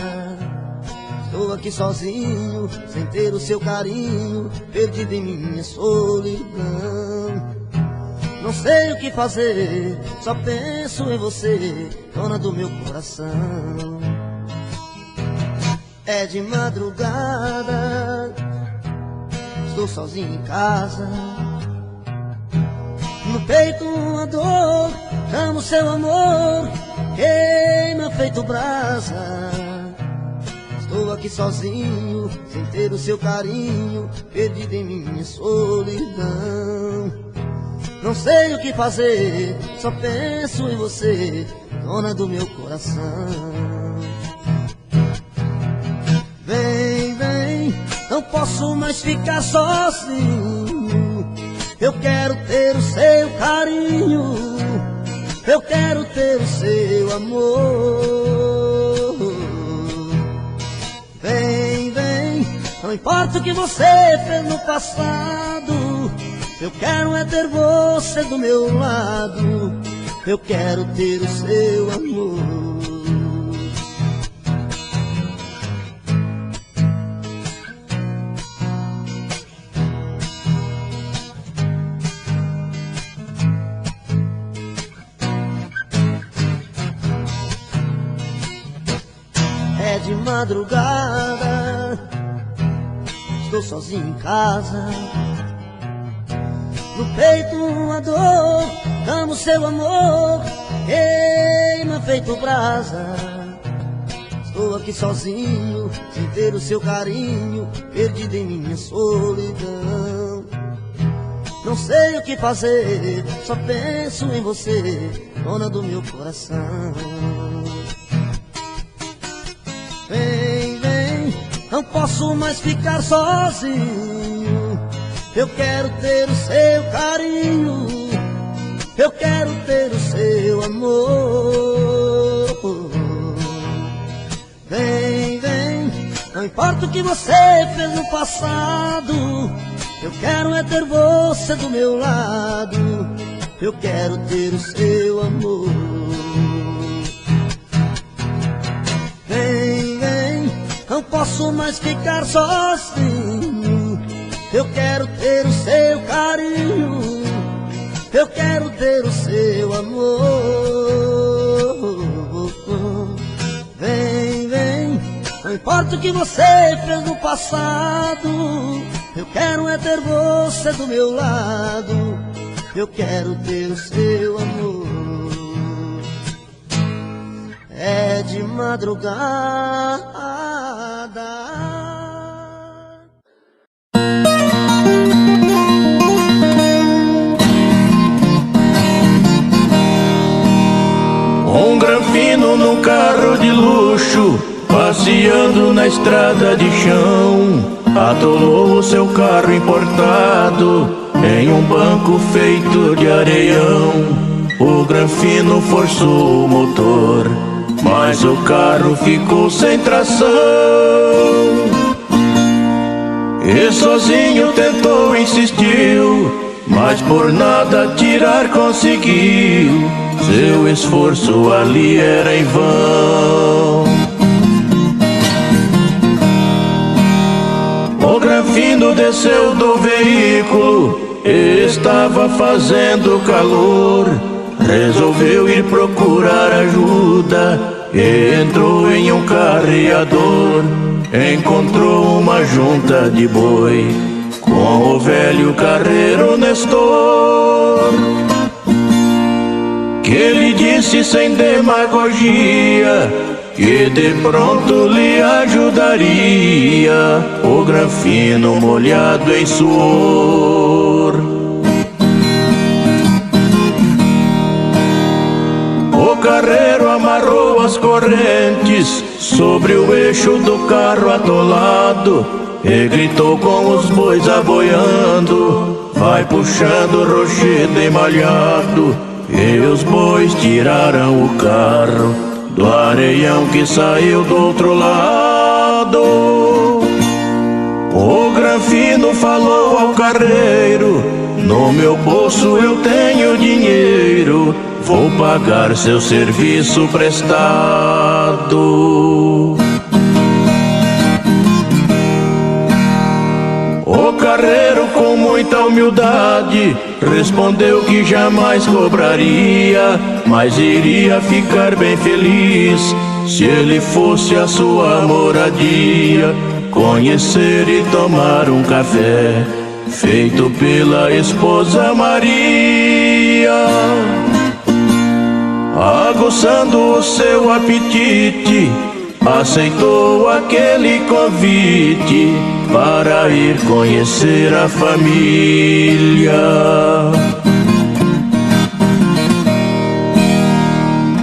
Estou aqui sozinho, sem ter o seu carinho, perdido em minha solidão. Não sei o que fazer, só penso em você, dona do meu coração. É de madrugada, estou sozinho em casa. No peito uma dor, chamo seu amor, queima feito brasa. Estou aqui sozinho, sem ter o seu carinho, perdido em minha solidão. Não sei o que fazer, só penso em você, dona do meu coração. Vem, vem, não posso mais ficar sozinho. Eu quero ter o seu carinho, eu quero ter o seu amor. Vem, vem, não importa o que você fez no passado, eu quero é ter você do meu lado, eu quero ter o seu amor. É de madrugada, estou sozinho em casa. No peito uma dor, amo seu amor, queima feito brasa. Estou aqui sozinho, sem ter o seu carinho, perdido em minha solidão. Não sei o que fazer, só penso em você, dona do meu coração. Vem, vem, não posso mais ficar sozinho. Eu quero ter o seu carinho, eu quero ter o seu amor. Vem, vem, não importa o que você fez no passado, eu quero é ter você do meu lado, eu quero ter o seu amor. Vem, vem, não posso mais ficar sozinho. Eu quero ter o seu carinho, eu quero ter o seu amor. Vem, vem, não importa o que você fez no passado, eu quero é ter você do meu lado, eu quero ter o seu amor. É de madrugada. Um granfino num carro de luxo, passeando na estrada de chão, atolou o seu carro importado em um banco feito de areião. O granfino forçou o motor, mas o carro ficou sem tração. E sozinho tentou, insistiu, mas por nada tirar conseguiu. Seu esforço ali era em vão. O granfino desceu do veículo, estava fazendo calor. Resolveu ir procurar ajuda e entrou em um carreador. Encontrou uma junta de boi com o velho carreiro Nestor, que lhe disse sem demagogia que de pronto lhe ajudaria. O granfino molhado em suor. O carreiro amarrou as correntes sobre o eixo do carro atolado e gritou com os bois aboiando: vai puxando o rochedo emalhado. E os bois tiraram o carro do areião que saiu do outro lado. modo. O Granfino falou ao carreiro: no meu bolso eu tenho dinheiro, vou pagar seu serviço prestado. O carreiro, com muita humildade, respondeu que jamais cobraria, mas iria ficar bem feliz se ele fosse a sua moradia, conhecer e tomar um café feito pela esposa Maria. Aguçando o seu apetite, aceitou aquele convite para ir conhecer a família.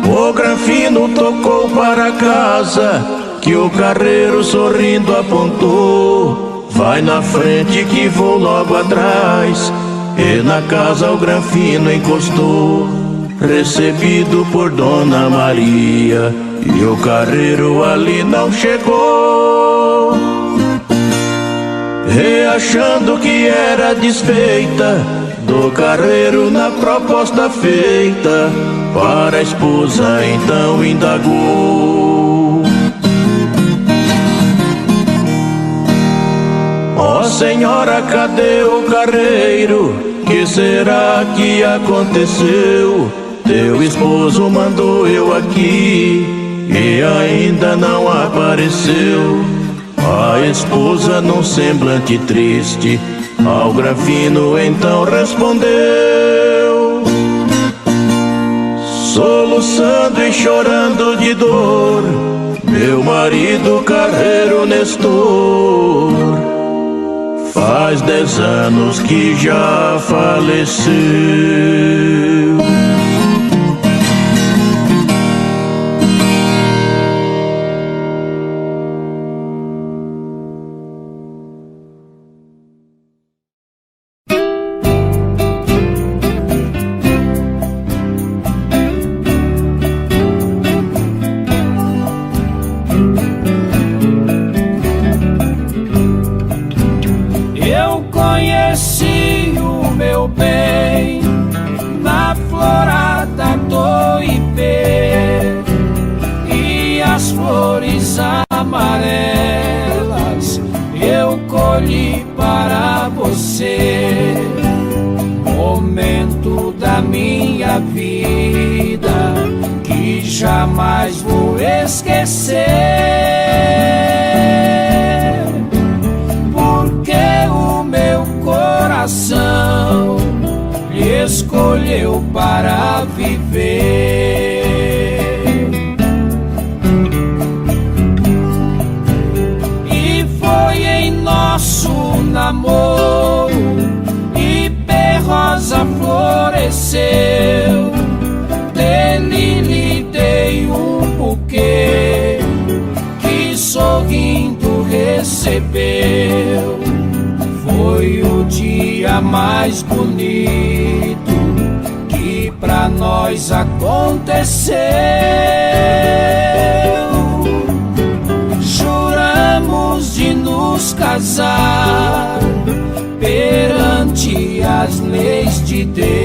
O Granfino tocou para casa, que o carreiro sorrindo apontou: vai na frente que vou logo atrás. E na casa o Granfino encostou, recebido por Dona Maria, e o carreiro ali não chegou. Reachando que era desfeita do carreiro na proposta feita, para a esposa então indagou: ó senhora, cadê o carreiro? Que será que aconteceu? Teu esposo mandou eu aqui e ainda não apareceu. A esposa, num semblante triste, ao Granfino então respondeu, soluçando e chorando de dor: meu marido carreiro Nestor faz 10 anos que já faleceu. Jamais vou esquecer, porque o meu coração lhe escolheu para viver. E foi em nosso namoro Ipê Rosa floresceu. Dele lhe dei um buquê que sorrindo recebeu. Foi o dia mais bonito que pra nós aconteceu. Juramos de nos casar perante as leis de Deus.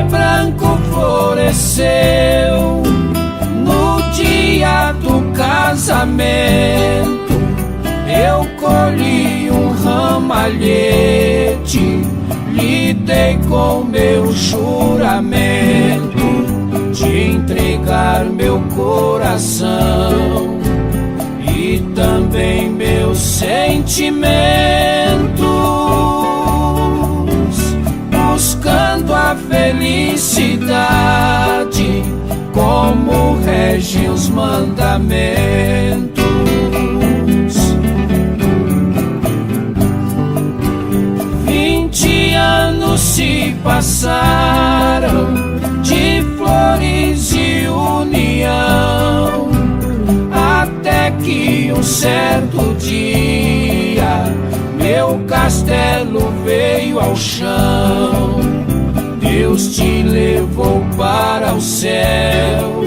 Branco floresceu no dia do casamento. Eu colhi um ramalhete, lhe dei com meu juramento de entregar meu coração e também meus sentimentos, buscando a felicidade como regem os mandamentos. 20 anos se passaram de flores e união, até que um certo dia meu castelo veio ao chão. Deus te levou para o céu,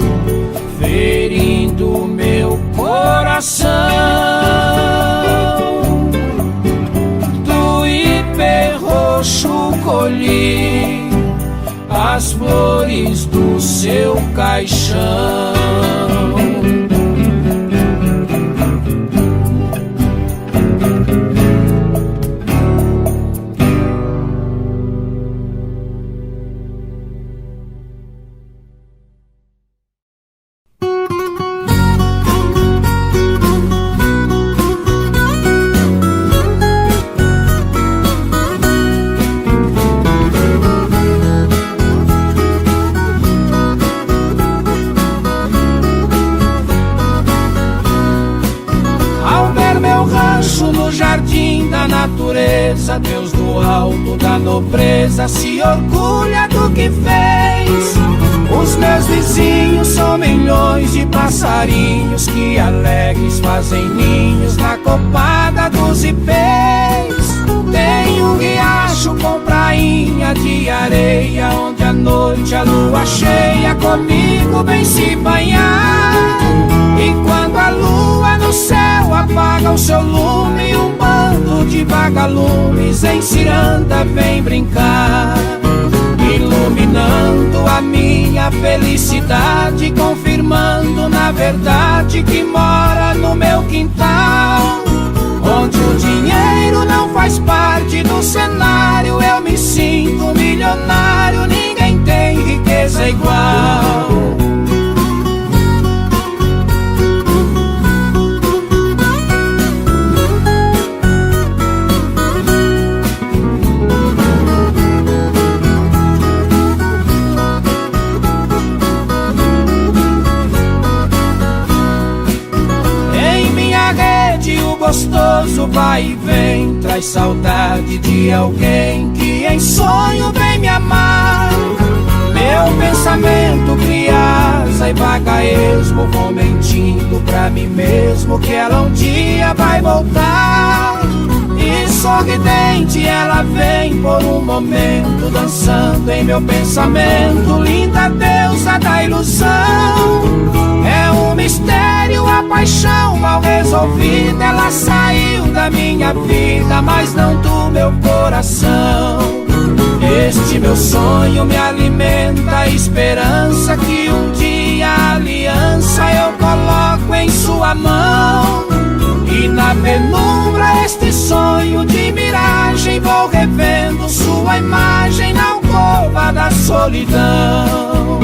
ferindo meu coração. Do ipê roxo colhi as flores do seu caixão. Deus do alto da nobreza se orgulha do que fez. Os meus vizinhos são milhões de passarinhos que alegres fazem ninhos na copada dos ipês. Tem um riacho com prainha de areia, onde à noite a lua cheia comigo vem se banhar. E quando a lua no céu apaga o seu lume, um bando de vagalumes em ciranda vem brincar, iluminando a minha felicidade, confirmando na verdade que mora no meu quintal, onde o dinheiro não faz parte do cenário. Eu me sinto milionário, ninguém tem riqueza igual. Gostoso vai e vem, traz saudade de alguém que em sonho vem me amar. Meu pensamento cria asa e vaga esmo, vou mentindo pra mim mesmo que ela um dia vai voltar. E sorridente ela vem por um momento, dançando em meu pensamento, linda deusa da ilusão. É um mistério a paixão mal resolvida, ela saiu da minha vida, mas não do meu coração. Este meu sonho me alimenta a esperança que um dia a aliança eu coloco em sua mão. E na penumbra este sonho de miragem vou revendo sua imagem na alcova da solidão.